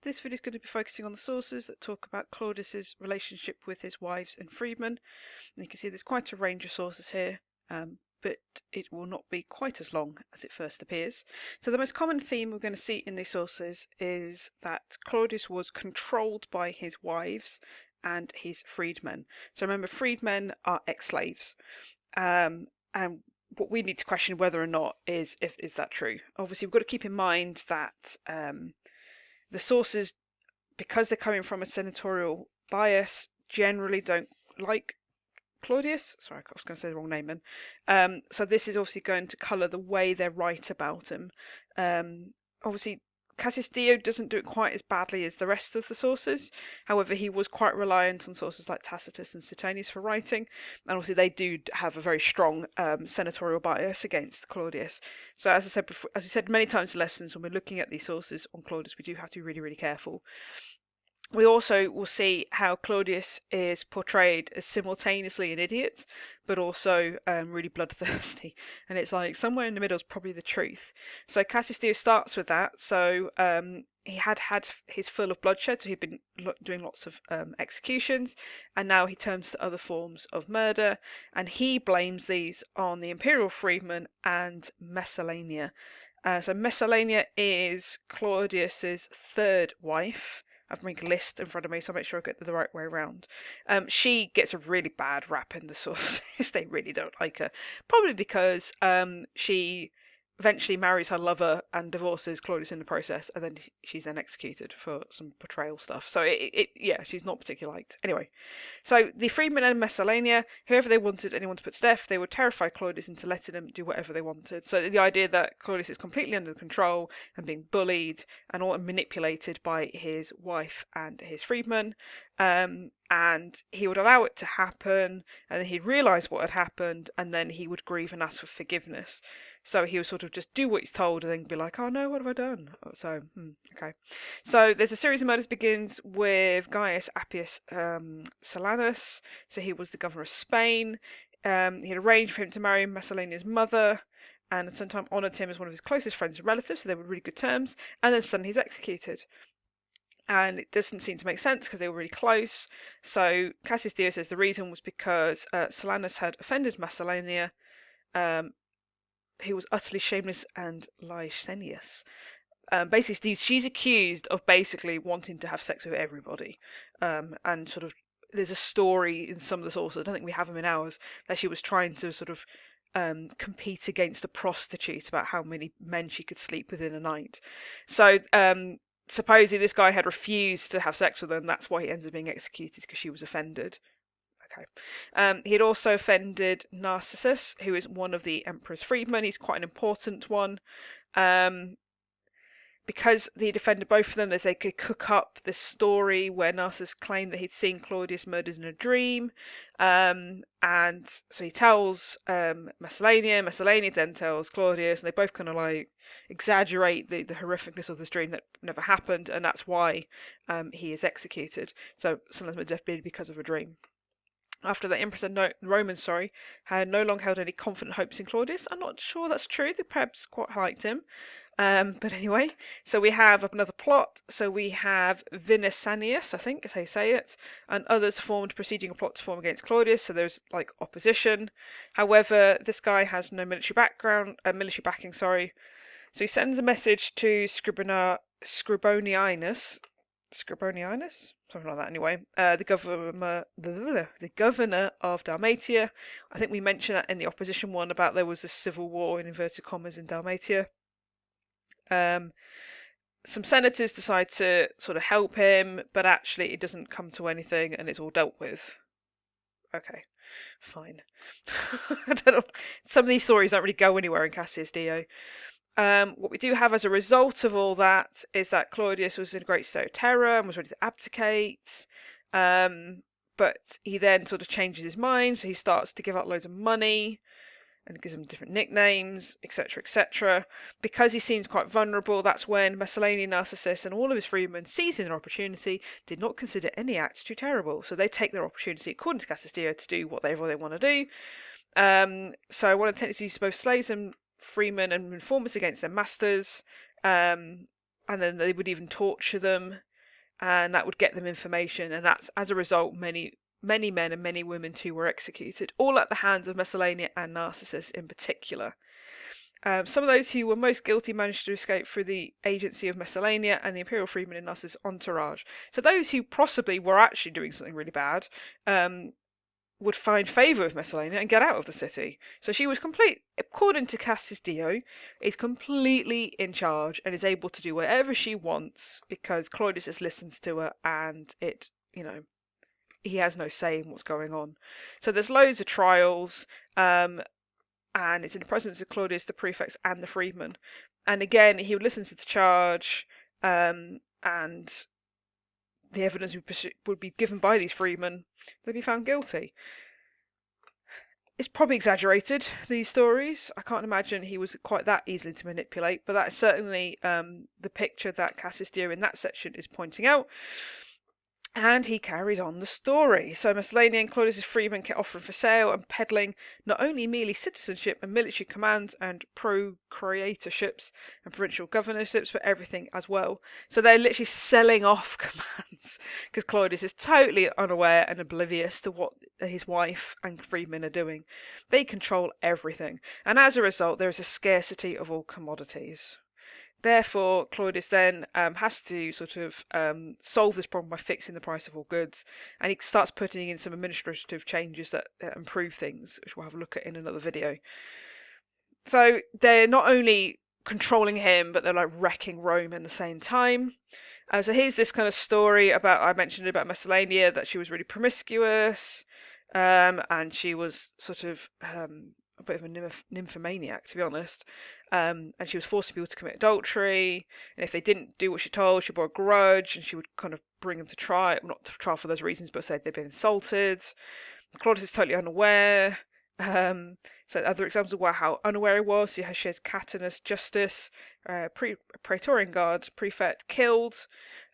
This video is going to be focusing on the sources that talk about Claudius's relationship with his wives and freedmen. And you can see there's quite a range of sources here, but it will not be quite as long as it first appears. So the most common theme we're going to see in these sources is that Claudius was controlled by his wives and his freedmen. So remember, freedmen are ex-slaves. And what we need to question whether or not is that true. Obviously, we've got to keep in mind that the sources, because they're coming from a senatorial bias, generally don't like Claudius. Sorry, I was going to say the wrong name then. So this is obviously going to colour the way they write about him. Obviously, Cassius Dio doesn't do it quite as badly as the rest of the sources. However, he was quite reliant on sources like Tacitus and Suetonius for writing, and obviously they do have a very strong senatorial bias against Claudius. So as I said before, as we said many times in lessons, when we're looking at these sources on Claudius, we do have to be really, really careful. We also will see how Claudius is portrayed as simultaneously an idiot, but also really bloodthirsty. And it's like somewhere in the middle is probably the truth. So Cassius Dio starts with that. So he had his fill of bloodshed, so he'd been doing lots of executions, and now he turns to other forms of murder, and he blames these on the imperial freedmen and Messalenia. So Messalenia is Claudius's third wife. I've made a list in front of me, so I'll make sure I get the right way around. She gets a really bad rap in the sources. They really don't like her. Probably because she eventually marries her lover and divorces Claudius in the process, and then she's then executed for some betrayal stuff. So yeah, she's not particularly liked. Anyway, so the freedmen and Messalenia, whoever they wanted anyone to put to death, they would terrify Claudius into letting them do whatever they wanted. So the idea that Claudius is completely under control and being bullied and all manipulated by his wife and his freedmen, and he would allow it to happen, and then he'd realise what had happened, and then he would grieve and ask for forgiveness. So he would sort of just do what he's told and then be like, oh no, what have I done? So, okay. So there's a series of murders begins with Gaius Appius Silanus. So he was the governor of Spain. He had arranged for him to marry Messalenia's mother, and at some time honoured him as one of his closest friends and relatives, so they were really good terms, and then suddenly he's executed. And it doesn't seem to make sense because they were really close. So Cassius Dio says the reason was because Silanus had offended Messalenia. He was utterly shameless and licentious. Basically, she's accused of basically wanting to have sex with everybody, and sort of there's a story in some of the sources, I don't think we have them in ours, that she was trying to sort of compete against a prostitute about how many men she could sleep with in a night. So supposedly this guy had refused to have sex with her, and that's why he ends up being executed, because she was offended. Okay. He had also offended Narcissus, who is one of the Emperor's freedmen. He's quite an important one. Because he defended both of them, that they could cook up this story where Narcissus claimed that he'd seen Claudius murdered in a dream. And so he tells Messalenia. Messalenia then tells Claudius, and they both kind of like exaggerate the horrificness of this dream that never happened, and that's why he is executed. So sometimes death being because of a dream. After the Empress and Romans, had no longer held any confident hopes in Claudius. I'm not sure that's true. The plebs quite liked him. But anyway, so we have another plot. So we have Vinicanius, I think is how you say it, and others formed preceding a plot to form against Claudius. So there's like opposition. However, this guy has no military backing. So he sends a message to Scribonianus, something like that. Anyway, the governor of Dalmatia. I think we mentioned that in the opposition one about there was a civil war in inverted commas in Dalmatia. Some senators decide to sort of help him, but actually it doesn't come to anything, and it's all dealt with. Okay, fine. I don't know. Some of these stories don't really go anywhere in Cassius Dio. What we do have as a result of all that is that Claudius was in a great state of terror and was ready to abdicate. But he then sort of changes his mind, so he starts to give out loads of money and gives him different nicknames, etc., etc. Because he seems quite vulnerable, that's when Messalenia, Narcissus, and all of his freedmen, seizing an opportunity, did not consider any acts too terrible. So they take their opportunity, according to Cassius Dio, to do whatever they want to do. So one of the techniques is both slaves and freemen and informers against their masters, and then they would even torture them. and that would get them information, and that's as a result many men and many women too were executed, all at the hands of Messalina and Narcissus in particular. Some of those who were most guilty managed to escape through the agency of Messalina and the imperial freedmen in Narcissus' entourage. So those who possibly were actually doing something really bad would find favour with Messalina and get out of the city. So she was according to Cassis Dio, is completely in charge and is able to do whatever she wants because Claudius listens to her, and he has no say in what's going on. So there's loads of trials, and it's in the presence of Claudius, the prefects, and the freedmen. And again, he would listen to the charge, and the evidence would be given by these freedmen. They'd be found guilty. It's probably exaggerated, these stories. I can't imagine he was quite that easily to manipulate, but that is certainly the picture that Cassis Dio in that section is pointing out. And he carries on the story. So Messalina and Claudius' freedmen kept offering for sale and peddling not only merely citizenship and military commands and procuratorships and provincial governorships, but everything as well. So they're literally selling off commands because Claudius is totally unaware and oblivious to what his wife and freedmen are doing. They control everything, and as a result there is a scarcity of all commodities. Therefore, Claudius then has to sort of solve this problem by fixing the price of all goods, and he starts putting in some administrative changes that improve things, which we'll have a look at in another video. So they're not only controlling him, but they're like wrecking Rome at the same time. So here's this kind of story I mentioned about Messalina, that she was really promiscuous, and she was sort of a bit of a nymphomaniac, to be honest. And she was forcing people to commit adultery, and if they didn't do what she told, she bore a grudge, and she would kind of bring them to trial, not to trial for those reasons, but said they'd been insulted. Claudius is totally unaware. So other examples of how unaware he was, she has Catanus Justus, Praetorian Guard prefect, killed,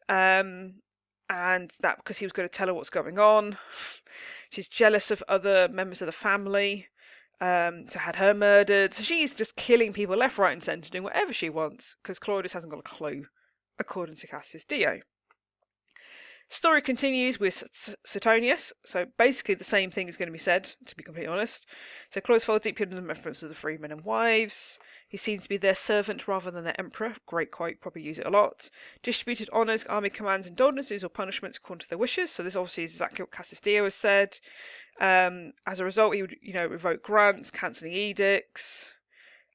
and that because he was going to tell her what's going on. She's jealous of other members of the family. So had her murdered. So she's just killing people left, right, and centre, doing whatever she wants, because Claudius hasn't got a clue, according to Cassius Dio. Story continues with Suetonius. So basically the same thing is going to be said, to be completely honest. So Claudius followed deeply into the reference of the freedmen and wives. He seems to be their servant rather than their emperor. Great quote, probably use it a lot. Distributed honours, army commands, indulgences or punishments according to their wishes. So this obviously is exactly what Cassius Dio has said. As a result, he would, revoke grants, cancelling edicts.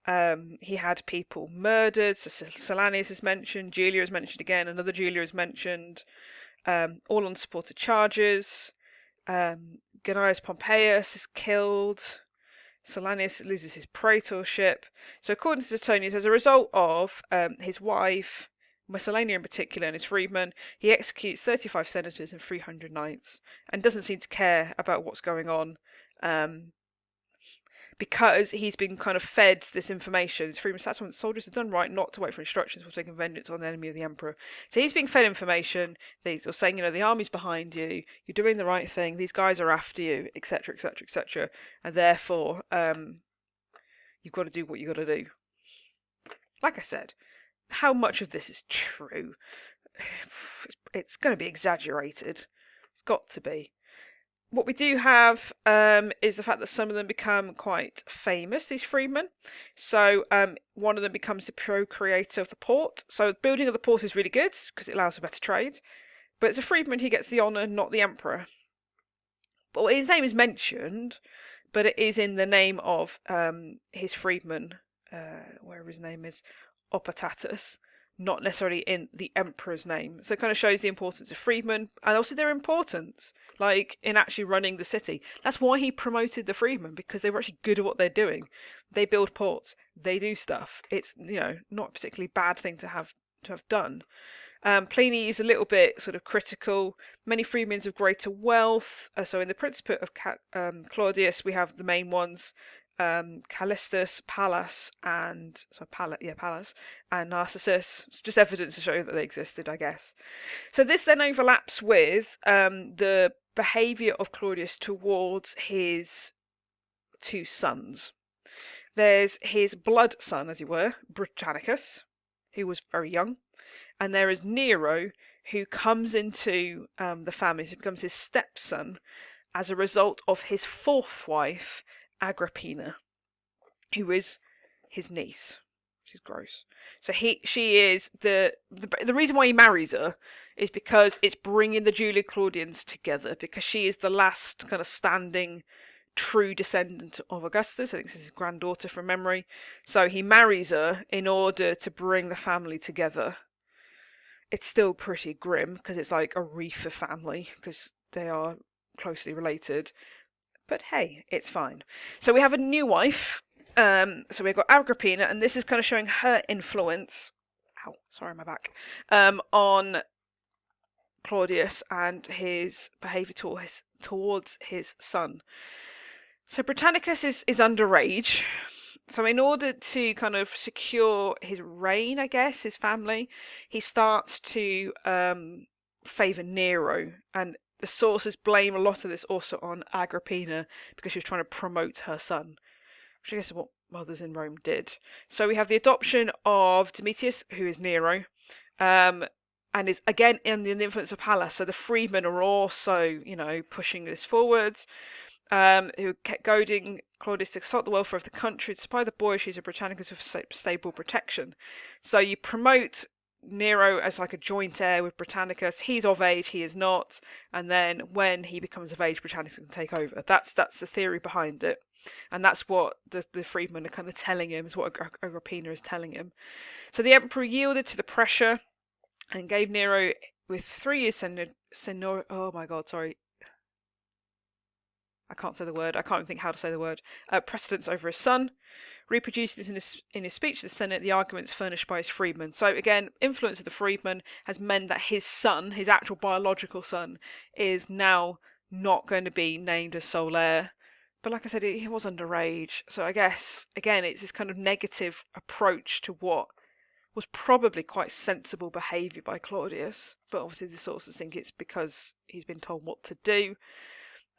He had people murdered. So Silanus is mentioned. Julia is mentioned again. Another Julia is mentioned. All unsupported charges. Gnaeus Pompeius is killed. Silanus loses his praetorship. So according to Suetonius, as a result of his wife, Messalina in particular, and his freedmen, he executes 35 senators and 300 knights, and doesn't seem to care about what's going on, because he's been kind of fed this information. His freedmen, that's when the soldiers have done right not to wait for instructions for taking vengeance on the enemy of the emperor. So he's being fed information. They're saying, the army's behind you, you're doing the right thing, these guys are after you, etc., etc., etc., and therefore you've got to do what you've got to do. Like I said, how much of this is true? It's going to be exaggerated. It's got to be. What we do have is the fact that some of them become quite famous, these freedmen. So one of them becomes the procurator of the port. So building of the port is really good because it allows for better trade. But as a freedman, he gets the honour, not the emperor. But his name is mentioned, but it is in the name of his freedman, wherever his name is, Opatatus, not necessarily in the emperor's name. So it kind of shows the importance of freedmen, and also their importance, like in actually running the city. That's why he promoted the freedmen, because they were actually good at what they're doing. They build ports, they do stuff. It's not a particularly bad thing to have done. Pliny is a little bit sort of critical. Many freedmen of greater wealth. So in the Principate of Claudius, we have the main ones: Callistus, Pallas, and Pallas and Narcissus. It's just evidence to show that they existed, I guess. So this then overlaps with the behaviour of Claudius towards his two sons. There's his blood son, as it were, Britannicus, who was very young. and there is Nero, who comes into the family, who becomes his stepson as a result of his fourth wife, Agrippina, who is his niece. Which is gross. So she is the reason why he marries her is because it's bringing the Julia Claudians together, because she is the last kind of standing true descendant of Augustus. I think this is his granddaughter from memory. So he marries her in order to bring the family together. It's still pretty grim because it's like a reefer family because they are closely related. But hey, it's fine. So we have a new wife. So we've got Agrippina, and this is kind of showing her influence. Ow, sorry, my back. On Claudius and his behaviour towards his son. So Britannicus is underage. So in order to kind of secure his reign, I guess, his family, he starts to favour Nero, and the sources blame a lot of this also on Agrippina because she was trying to promote her son, which I guess is what mothers in Rome did. So we have the adoption of Domitius, who is Nero, and is again in the influence of Pallas. So the freedmen are also, pushing this forwards. Who kept goading Claudius to consult the welfare of the country, to supply the bourgeoisie of Britannicus with stable protection. So you promote Nero as like a joint heir with Britannicus. He's of age, he is not, and then when he becomes of age, Britannicus can take over. That's the theory behind it, and that's what the freedmen are kind of telling him, is what Agrippina is telling him. So the emperor yielded to the pressure and gave Nero, with 3 years I can't say the word. I can't even think how to say the word. Precedence over his son. Reproduced in his speech to the Senate the arguments furnished by his freedmen. So again, influence of the freedmen has meant that his son, his actual biological son, is now not going to be named as sole heir. But like I said, he was underage. So I guess, again, it's this kind of negative approach to what was probably quite sensible behaviour by Claudius. But obviously the sources think it's because he's been told what to do.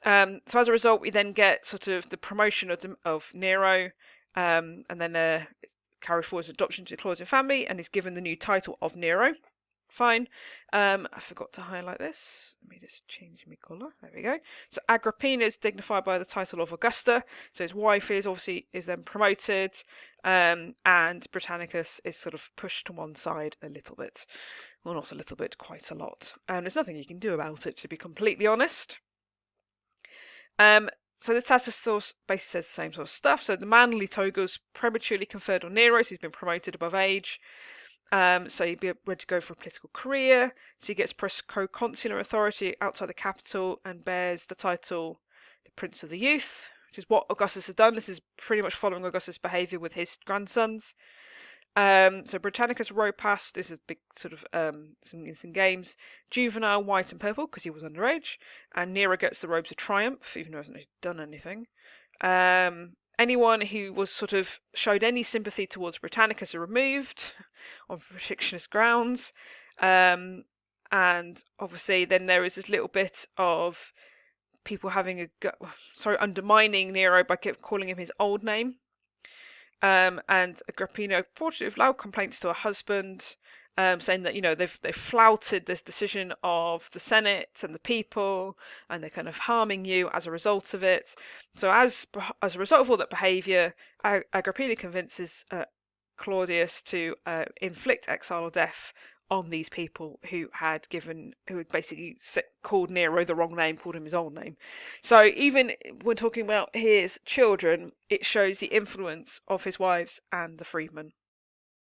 So as a result, we then get sort of the promotion of Nero, and then carry forward his adoption to the Claudian family, and is given the new title of Nero. Fine. I forgot to highlight this. Let me just change my colour. There we go. So Agrippina is dignified by the title of Augusta. So his wife is then promoted, and Britannicus is sort of pushed to one side a little bit. Well, not a little bit, quite a lot. And there's nothing you can do about it, to be completely honest. So this Tacitus source basically says the same sort of stuff. So the manly togas prematurely conferred on Nero, so he's been promoted above age. So he'd be ready to go for a political career. So he gets proconsular authority outside the capital and bears the title the Prince of the Youth, which is what Augustus has done. This is pretty much following Augustus' behaviour with his grandsons. So Britannicus rode past, this is a big sort of some games, juvenile, white and purple, because he was underage, and Nero gets the robes of triumph, even though he hasn't done anything. Anyone who was sort of showed any sympathy towards Britannicus are removed on fictitious grounds, and obviously then there is this little bit of people having undermining Nero by calling him his old name. And Agrippina reported with loud complaints to her husband, saying that they've flouted this decision of the Senate and the people, and they're kind of harming you as a result of it. So as a result of all that behaviour, Agrippina convinces Claudius to inflict exile or death on these people who had basically called Nero the wrong name, called him his old name. So even when talking about his children, it shows the influence of his wives and the freedmen.